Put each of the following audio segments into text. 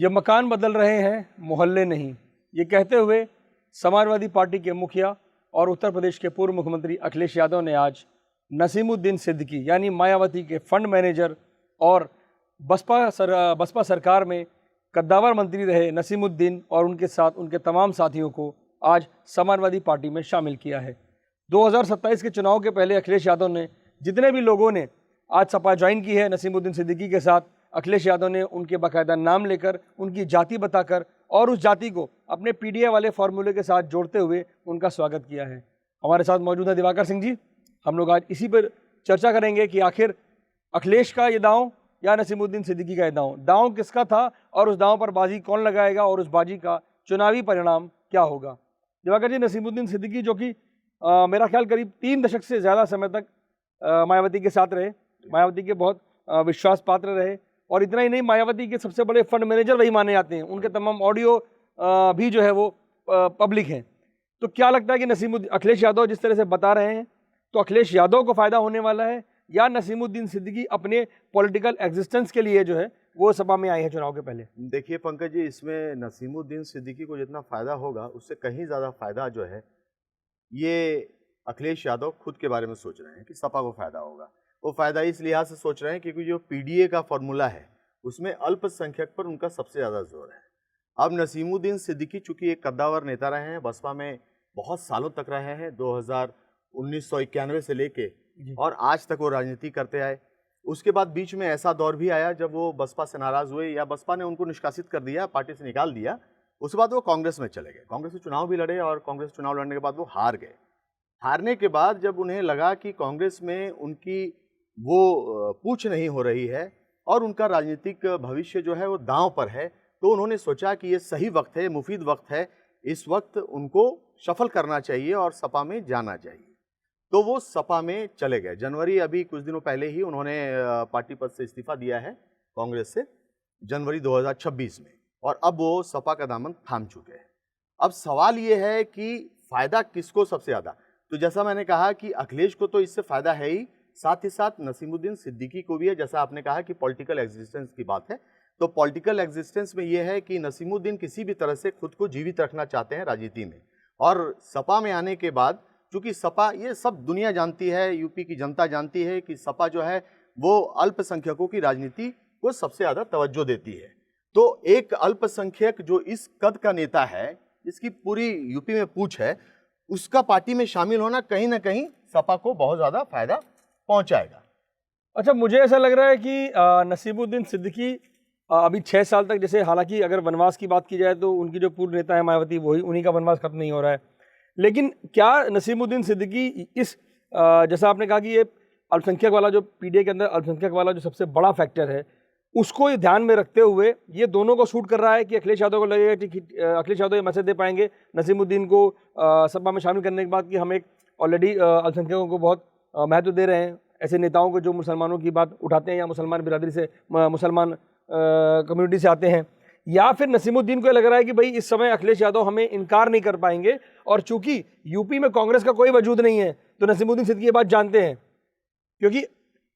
ये मकान बदल रहे हैं, मोहल्ले नहीं। ये कहते हुए समाजवादी पार्टी के मुखिया और उत्तर प्रदेश के पूर्व मुख्यमंत्री अखिलेश यादव ने आज नसीमुद्दीन सिद्दीकी यानी मायावती के फंड मैनेजर और बसपा सरकार में कद्दावर मंत्री रहे नसीमुद्दीन और उनके साथ उनके तमाम साथियों को आज समाजवादी पार्टी में शामिल किया है। 2027 के चुनाव के पहले अखिलेश यादव ने जितने भी लोगों ने आज सपा ज्वाइन की है नसीमुद्दीन सिद्दीकी के साथ, अखिलेश यादव ने उनके बाकायदा नाम लेकर, उनकी जाति बताकर और उस जाति को अपने पीडीए वाले फॉर्मूले के साथ जोड़ते हुए उनका स्वागत किया है। हमारे साथ मौजूद है दिवाकर सिंह जी। हम लोग आज इसी पर चर्चा करेंगे कि आखिर अखिलेश का ये दांव या नसीमुद्दीन सिद्दीकी का ये दांव किसका था और उस दांव पर बाजी कौन लगाएगा और उस बाजी का चुनावी परिणाम क्या होगा। दिवाकर जी, नसीमुद्दीन सिद्दीकी जो कि मेरा ख्याल करीब 3 दशक से ज़्यादा समय तक मायावती के साथ रहे, मायावती के बहुत विश्वास पात्र रहे और इतना ही नहीं, मायावती के सबसे बड़े फंड मैनेजर वही माने जाते हैं। उनके तमाम ऑडियो भी जो है वो पब्लिक हैं। तो क्या लगता है कि अखिलेश यादव जिस तरह से बता रहे हैं, तो अखिलेश यादव को फ़ायदा होने वाला है या नसीमुद्दीन सिद्दीकी अपने पॉलिटिकल एग्जिस्टेंस के लिए जो है वो सभा में आए हैं चुनाव के पहले? देखिए पंकज जी, इसमें नसीमुद्दीन सिद्दीकी को जितना फ़ायदा होगा उससे कहीं ज़्यादा फ़ायदा जो है ये अखिलेश यादव खुद के बारे में सोच रहे हैं कि सपा को फ़ायदा होगा। वो फ़ायदा इस लिहाज से सोच रहे हैं क्योंकि जो पीडीए का फॉर्मूला है उसमें अल्पसंख्यक पर उनका सबसे ज़्यादा जोर है। अब नसीमुद्दीन सिद्दीकी चूँकि एक कद्दावर नेता रहे हैं, बसपा में बहुत सालों तक रहे हैं, 1991 से लेके और आज तक वो राजनीति करते आए। उसके बाद बीच में ऐसा दौर भी आया जब वो बसपा से नाराज़ हुए या बसपा ने उनको निष्कासित कर दिया, पार्टी से निकाल दिया। उसके बाद वो कांग्रेस में चले गए, कांग्रेस में चुनाव भी लड़े और कांग्रेस चुनाव लड़ने के बाद वो हार गए। हारने के बाद जब उन्हें लगा कि कांग्रेस में उनकी वो पूछ नहीं हो रही है और उनका राजनीतिक भविष्य जो है वो दांव पर है, तो उन्होंने सोचा कि ये सही वक्त है, मुफीद वक्त है, इस वक्त उनको शफल करना चाहिए और सपा में जाना चाहिए। तो वो सपा में चले गए। जनवरी, अभी कुछ दिनों पहले ही उन्होंने पार्टी पद से इस्तीफा दिया है कांग्रेस से, जनवरी 2026 में, और अब वो सपा का दामन थाम चुके हैं। अब सवाल ये है कि फ़ायदा किसको सबसे ज़्यादा, तो जैसा मैंने कहा कि अखिलेश को तो इससे फ़ायदा है ही साथ नसीमुद्दीन सिद्दीकी को भी है। जैसा आपने कहा कि पॉलिटिकल एग्जिस्टेंस की बात है, तो पॉलिटिकल एग्जिस्टेंस में ये है कि नसीमुद्दीन किसी भी तरह से खुद को जीवित रखना चाहते हैं राजनीति में, और सपा में आने के बाद चूँकि सपा, ये सब दुनिया जानती है, यूपी की जनता जानती है कि सपा जो है वो अल्पसंख्यकों की राजनीति को सबसे ज़्यादा तवज्जो देती है। तो एक अल्पसंख्यक जो इस कद का नेता है, जिसकी पूरी यूपी में पूछ है, उसका पार्टी में शामिल होना कहीं ना कहीं सपा को बहुत ज़्यादा फायदा पहुंचाएगा। अच्छा, मुझे ऐसा लग रहा है कि नसीमुद्दीन सिद्दीकी अभी 6 साल तक, जैसे हालांकि अगर वनवास की बात की जाए तो उनकी जो पूर्व नेता है मायावती, वही उन्हीं का वनवास खत्म नहीं हो रहा है, लेकिन क्या नसीमुद्दीन सिद्दीकी इस जैसा आपने कहा कि ये अल्पसंख्यक वाला जो पीडीए के अंदर अल्पसंख्यक वाला जो सबसे बड़ा फैक्टर है, उसको ये ध्यान में रखते हुए ये दोनों को सूट कर रहा है कि अखिलेश यादव को लगेगा कि अखिलेश यादव ये मैसेज दे पाएंगे नसीमुद्दीन को सपा में शामिल करने के बाद कि हम एक ऑलरेडी अल्पसंख्यकों को बहुत महत्व दे रहे हैं, ऐसे नेताओं को जो मुसलमानों की बात उठाते हैं या मुसलमान बिरादरी से, मुसलमान कम्युनिटी से आते हैं, या फिर नसीमुद्दीन को लग रहा है कि भाई इस समय अखिलेश यादव हमें इनकार नहीं कर पाएंगे, और चूंकि यूपी में कांग्रेस का कोई वजूद नहीं है तो नसीमुद्दीन सिद्दीकी ये बात जानते हैं, क्योंकि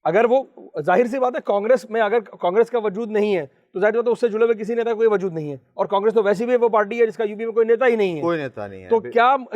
अगर वो, जाहिर सी बात है, कांग्रेस में अगर कांग्रेस का वजूद नहीं है तो जाहिर बात है उससे जुड़े हुए किसी नेता का कोई वजूद नहीं है, और कांग्रेस तो वैसे भी वो पार्टी है जिसका यूपी में कोई नेता ही नहीं है, कोई नेता नहीं है। तो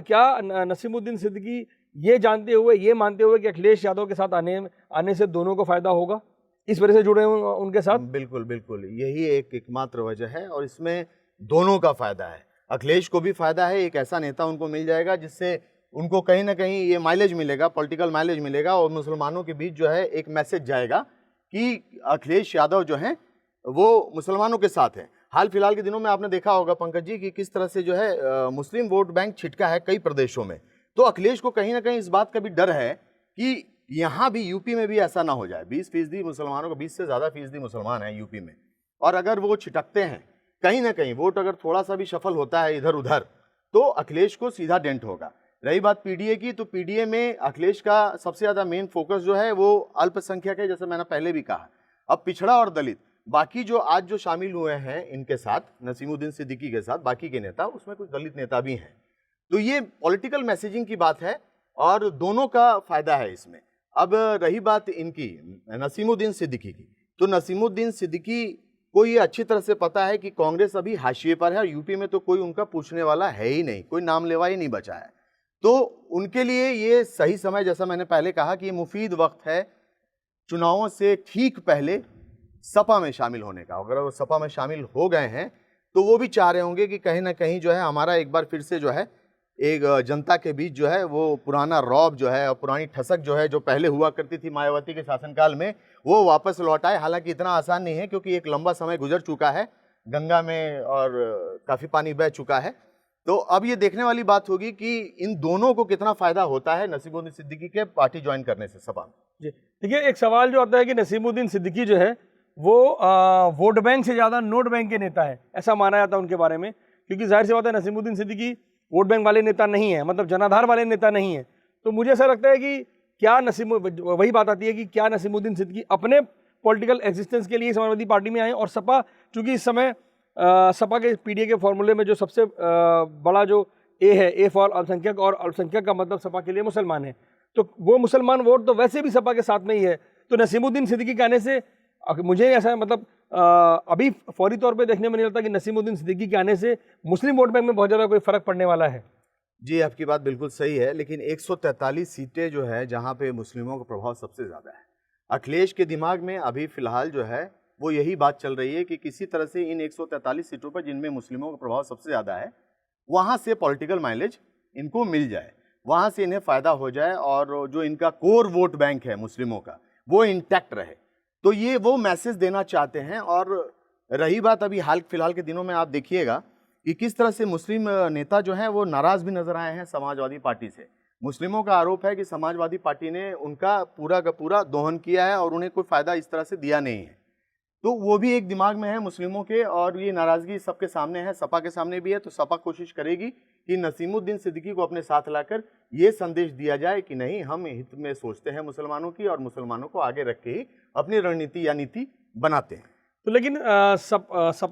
क्या नसीमुद्दीन सिद्दीकी ये जानते हुए, ये मानते हुए कि अखिलेश यादव के साथ आने से दोनों को फायदा होगा, इस वजह से जुड़े हुए उनके साथ? बिल्कुल बिल्कुल, यही एकमात्र वजह है और इसमें दोनों का फायदा है। अखिलेश को भी फायदा है, एक ऐसा नेता उनको मिल जाएगा जिससे उनको कहीं ना कहीं ये माइलेज मिलेगा, पॉलिटिकल माइलेज मिलेगा, और मुसलमानों के बीच जो है एक मैसेज जाएगा कि अखिलेश यादव जो हैं वो मुसलमानों के साथ हैं। हाल फिलहाल के दिनों में आपने देखा होगा पंकज जी कि किस तरह से जो है मुस्लिम वोट बैंक छिटका है कई प्रदेशों में, तो अखिलेश को कहीं ना कहीं इस बात का भी डर है कि यहाँ भी, यूपी में भी ऐसा ना हो जाए। 20% मुसलमानों को, 20 से ज़्यादा फीसदी मुसलमान हैं यूपी में, और अगर वो छिटकते हैं कहीं ना कहीं, वोट अगर थोड़ा सा भी सफल होता है इधर उधर, तो अखिलेश को सीधा डेंट होगा। रही बात पीडीए की, तो पीडीए में अखिलेश का सबसे ज़्यादा मेन फोकस जो है वो अल्पसंख्यक है, जैसे मैंने पहले भी कहा। अब पिछड़ा और दलित, बाकी जो आज जो शामिल हुए हैं इनके साथ, नसीमुद्दीन सिद्दीकी के साथ बाकी के नेता, उसमें कुछ दलित नेता भी हैं। तो ये पॉलिटिकल मैसेजिंग की बात है और दोनों का फायदा है इसमें। अब रही बात इनकी, नसीमुद्दीन सिद्दीकी की, तो नसीमुद्दीन सिद्दीकी को ये अच्छी तरह से पता है कि कांग्रेस अभी हाशिए पर है और यूपी में तो कोई उनका पूछने वाला है ही नहीं, कोई नाम लेवा ही नहीं बचा है। तो उनके लिए ये सही समय, जैसा मैंने पहले कहा कि ये मुफीद वक्त है चुनावों से ठीक पहले सपा में शामिल होने का। अगर वो सपा में शामिल हो गए हैं तो वो भी चाह रहे होंगे कि कहीं ना कहीं जो है हमारा एक बार फिर से जो है एक जनता के बीच जो है वो पुराना रौब जो है और पुरानी ठसक जो है जो पहले हुआ करती थी मायावती के शासनकाल में, वो वापस लौट आए। हालांकि इतना आसान नहीं है क्योंकि एक लंबा समय गुजर चुका है, गंगा में और काफ़ी पानी बह चुका है। तो अब ये देखने वाली बात होगी कि इन दोनों को कितना फायदा होता है नसीमुद्दीन सिद्दीकी के पार्टी ज्वाइन करने से सपा में। जी देखिए, एक सवाल जो आता है कि नसीमुद्दीन सिद्दीकी जो है वो वोट बैंक से ज़्यादा नोट बैंक के नेता है, ऐसा माना जाता है उनके बारे में। क्योंकि जाहिर सी बात है नसीमुद्दीन सिद्दीकी वोट बैंक वाले नेता नहीं है, मतलब जनाधार वाले नेता नहीं है। तो मुझे ऐसा लगता है कि क्या वही बात आती है कि क्या नसीमुद्दीन सिद्दीकी अपने पॉलिटिकल एग्जिस्टेंस के लिए समाजवादी पार्टी में आए, और सपा चूंकि इस समय सपा के पीडीए के फॉर्मूले में जो सबसे बड़ा जो ए है, ए फॉर अल्पसंख्यक, और अल्पसंख्यक का मतलब सपा के लिए मुसलमान है, तो वो मुसलमान वोट तो वैसे भी सपा के साथ में ही है। तो नसीमुद्दीन सिद्दीकी के आने से मुझे ऐसा मतलब अभी फौरी तौर पे देखने में नहीं लगता कि नसीमुद्दीन सिद्दीकी के आने से मुस्लिम वोट बैंक में बहुत ज़्यादा कोई फर्क पड़ने वाला है। जी, आपकी बात बिल्कुल सही है, लेकिन 143 सीटें जो है जहां पे मुस्लिमों का प्रभाव सबसे ज़्यादा है, अखिलेश के दिमाग में अभी फिलहाल जो है वो यही बात चल रही है कि किसी तरह से इन 143 सीटों पर जिनमें मुस्लिमों का प्रभाव सबसे ज़्यादा है वहाँ से पॉलिटिकल माइलेज इनको मिल जाए, वहाँ से इन्हें फ़ायदा हो जाए और जो इनका कोर वोट बैंक है मुस्लिमों का वो इंटैक्ट रहे। तो ये वो मैसेज देना चाहते हैं। और रही बात अभी हाल फिलहाल के दिनों में, आप देखिएगा कि किस तरह से मुस्लिम नेता जो हैं वो नाराज़ भी नजर आए हैं समाजवादी पार्टी से। मुस्लिमों का आरोप है कि समाजवादी पार्टी ने उनका पूरा का पूरा दोहन किया है और उन्हें कोई फ़ायदा इस तरह से दिया नहीं है। तो वो भी एक दिमाग में है मुस्लिमों के, और ये नाराज़गी सबके सामने है, सपा के सामने भी है। तो सपा कोशिश करेगी कि नसीमुद्दीन सिद्दीकी को अपने साथ लाकर ये संदेश दिया जाए कि नहीं, हम हित में सोचते हैं मुसलमानों की और मुसलमानों को आगे रख के ही अपनी रणनीति या नीति बनाते हैं। तो लेकिन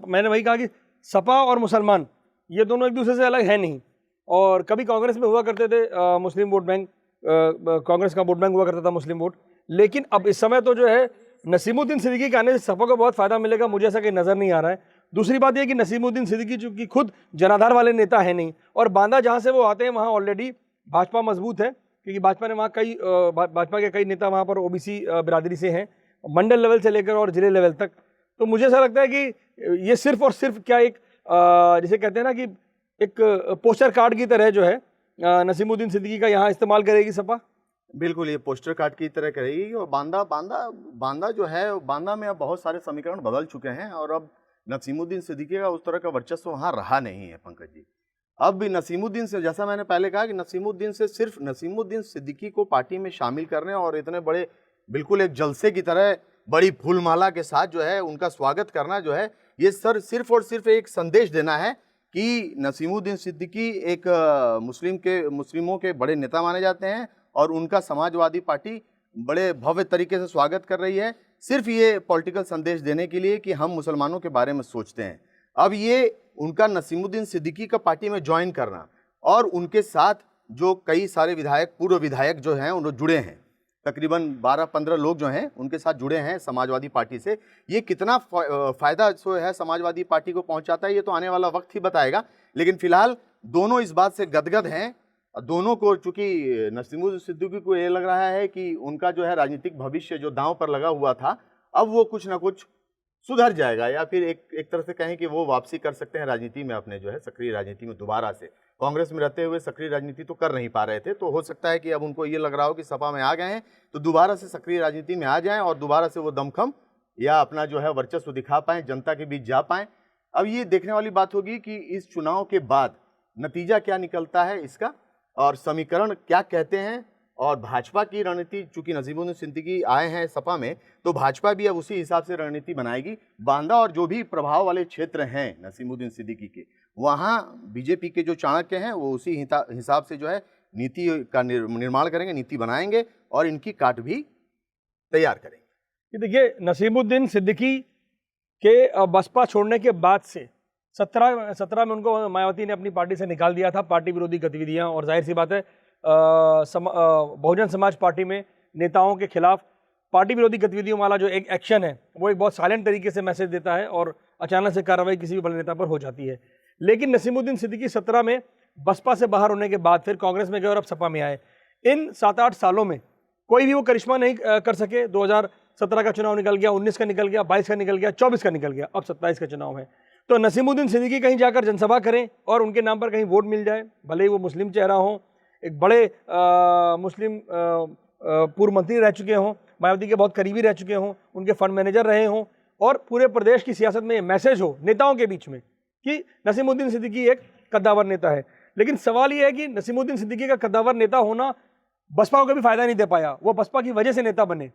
मैंने वही कहा कि सपा और मुसलमान ये दोनों एक दूसरे से अलग है नहीं। और कभी कांग्रेस में हुआ करते थे मुस्लिम वोट बैंक, कांग्रेस का वोट बैंक हुआ करता था मुस्लिम वोट। लेकिन अब इस समय तो जो है नसीमुद्दीन सिद्दीकी के आने से सपा को बहुत फायदा मिलेगा, मुझे ऐसा कहीं नजर नहीं आ रहा है। दूसरी बात यह कि नसीमुद्दीन सिद्दीकी चूंकि खुद जनाधार वाले नेता है नहीं, और बांदा जहां से वो आते हैं वहां ऑलरेडी भाजपा मजबूत है, क्योंकि भाजपा ने वहाँ भाजपा के कई नेता वहाँ पर ओबीसी बिरादरी से हैं, मंडल लेवल से लेकर और जिले लेवल तक। तो मुझे ऐसा लगता है कि ये सिर्फ और सिर्फ क्या एक जिसे कहते हैं ना कि एक पोस्टर कार्ड की तरह जो है नसीमुद्दीन सिद्दीकी का यहाँ इस्तेमाल करेगी सपा। बिल्कुल, ये पोस्टर कार्ड की तरह करेगी। और बांदा जो है, बांदा में अब बहुत सारे समीकरण बदल चुके हैं और अब नसीमुद्दीन सिद्दीकी का उस तरह का वर्चस्व वहाँ रहा नहीं है पंकज जी। अब भी नसीमुद्दीन से, जैसा मैंने पहले कहा कि नसीमुद्दीन से सिर्फ नसीमुद्दीन सिद्दीकी को पार्टी में शामिल करने और इतने बड़े बिल्कुल एक जलसे की तरह बड़ी फूलमाला के साथ जो है उनका स्वागत करना जो है, ये सिर्फ और सिर्फ एक संदेश देना है कि नसीमुद्दीन सिद्दीकी एक मुस्लिमों के बड़े नेता माने जाते हैं और उनका समाजवादी पार्टी बड़े भव्य तरीके से स्वागत कर रही है, सिर्फ ये पॉलिटिकल संदेश देने के लिए कि हम मुसलमानों के बारे में सोचते हैं। अब ये उनका नसीमुद्दीन सिद्दीकी का पार्टी में ज्वाइन करना और उनके साथ जो कई सारे विधायक, पूर्व विधायक जो हैं उन्होंने जुड़े हैं, तकरीबन 12-15 लोग जो हैं उनके साथ जुड़े हैं समाजवादी पार्टी से, ये कितना फ़ायदा जो है समाजवादी पार्टी को पहुंचाता है ये तो आने वाला वक्त ही बताएगा। लेकिन फिलहाल दोनों इस बात से गदगद हैं। दोनों को, चूंकि नसीमुद्दीन सिद्दीकी को ये लग रहा है कि उनका जो है राजनीतिक भविष्य जो दांव पर लगा हुआ था, अब वो कुछ ना कुछ सुधर जाएगा, या फिर एक तरह से कहें कि वो वापसी कर सकते हैं राजनीति में, अपने जो है सक्रिय राजनीति में दोबारा से। कांग्रेस में रहते हुए सक्रिय राजनीति तो कर नहीं पा रहे थे, तो हो सकता है कि अब उनको ये लग रहा हो कि सपा में आ गए हैं तो दोबारा से सक्रिय राजनीति में आ जाएं और दोबारा से वो दमखम या अपना जो है वर्चस्व दिखा पाएं, जनता के बीच जा पाएं। अब ये देखने वाली बात होगी कि इस चुनाव के बाद नतीजा क्या निकलता है इसका, और समीकरण क्या कहते हैं। और भाजपा की रणनीति, चूंकि नसीमुद्दीन सिद्दीकी आए हैं सपा में, तो भाजपा भी अब उसी हिसाब से रणनीति बनाएगी। बांदा और जो भी प्रभाव वाले क्षेत्र हैं नसीमुद्दीन सिद्दीकी के, वहाँ बीजेपी के जो चाणक्य हैं वो उसी हिसाब से जो है नीति का निर्माण करेंगे, नीति बनाएंगे और इनकी काट भी तैयार करेंगे। देखिए, नसीमुद्दीन सिद्दीकी के बसपा छोड़ने के बाद से 17 में उनको मायावती ने अपनी पार्टी से निकाल दिया था, पार्टी विरोधी गतिविधियां, और जाहिर सी बात है बहुजन समाज पार्टी में नेताओं के खिलाफ पार्टी विरोधी गतिविधियों वाला जो एक एक्शन है वो एक बहुत साइलेंट तरीके से मैसेज देता है और अचानक से कार्रवाई किसी भी बड़े नेता पर हो जाती है। लेकिन नसीमुद्दीन सिद्दीकी 17 में बसपा से बाहर होने के बाद फिर कांग्रेस में गए और अब सपा में आए। इन 7-8 सालों में कोई भी वो करिश्मा नहीं कर सके। 2017 का चुनाव निकल गया, 19 का निकल गया, 22 का निकल गया, 24 का निकल गया, अब 27 का चुनाव है। तो नसीमुद्दीन सिद्दीकी कहीं जाकर जनसभा करें और उनके नाम पर कहीं वोट मिल जाए, भले ही वो मुस्लिम चेहरा हो, एक बड़े मुस्लिम पूर्व मंत्री रह चुके हों, मायावती के बहुत करीबी रह चुके हों, उनके फंड मैनेजर रहे हों और पूरे प्रदेश की सियासत में ये मैसेज हो नेताओं के बीच में कि नसीमुद्दीन सिद्दीकी एक कद्दावर नेता है। लेकिन सवाल ये है कि नसीमुद्दीन सिद्दीकी का कद्दावर नेता होना बसपा को भी फायदा नहीं दे पाया। वो बसपा की वजह से नेता बने,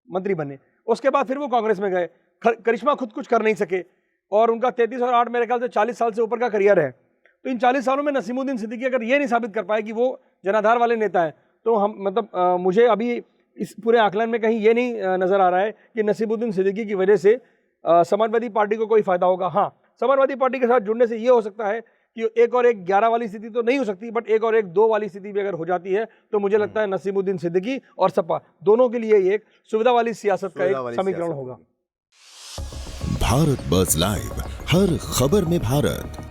मंत्री बने, उसके बाद फिर वो कांग्रेस में गए, करिश्मा खुद कुछ कर नहीं सके और उनका 33 और 8 मेरे ख्याल से 40 साल से ऊपर का करियर है। तो इन 40 सालों में नसीमुद्दीन सिद्दीकी अगर ये नहीं साबित कर पाए कि वो जनाधार वाले नेता हैं, तो हम मतलब मुझे अभी इस पूरे आकलन में कहीं ये नहीं नज़र आ रहा है कि नसीमुद्दीन सिद्दीकी की वजह से समाजवादी पार्टी को कोई फायदा होगा। हाँ, समाजवादी पार्टी के साथ जुड़ने से ये हो सकता है कि 1 और 1 11 वाली स्थिति तो नहीं हो सकती, बट 1 और 1 2 वाली स्थिति भी अगर हो जाती है तो मुझे लगता है नसीमुद्दीन सिद्दीकी और सपा दोनों के लिए ये एक सुविधा वाली सियासत का एक समीकरण होगा। भारत बज़ लाइव, हर खबर में भारत।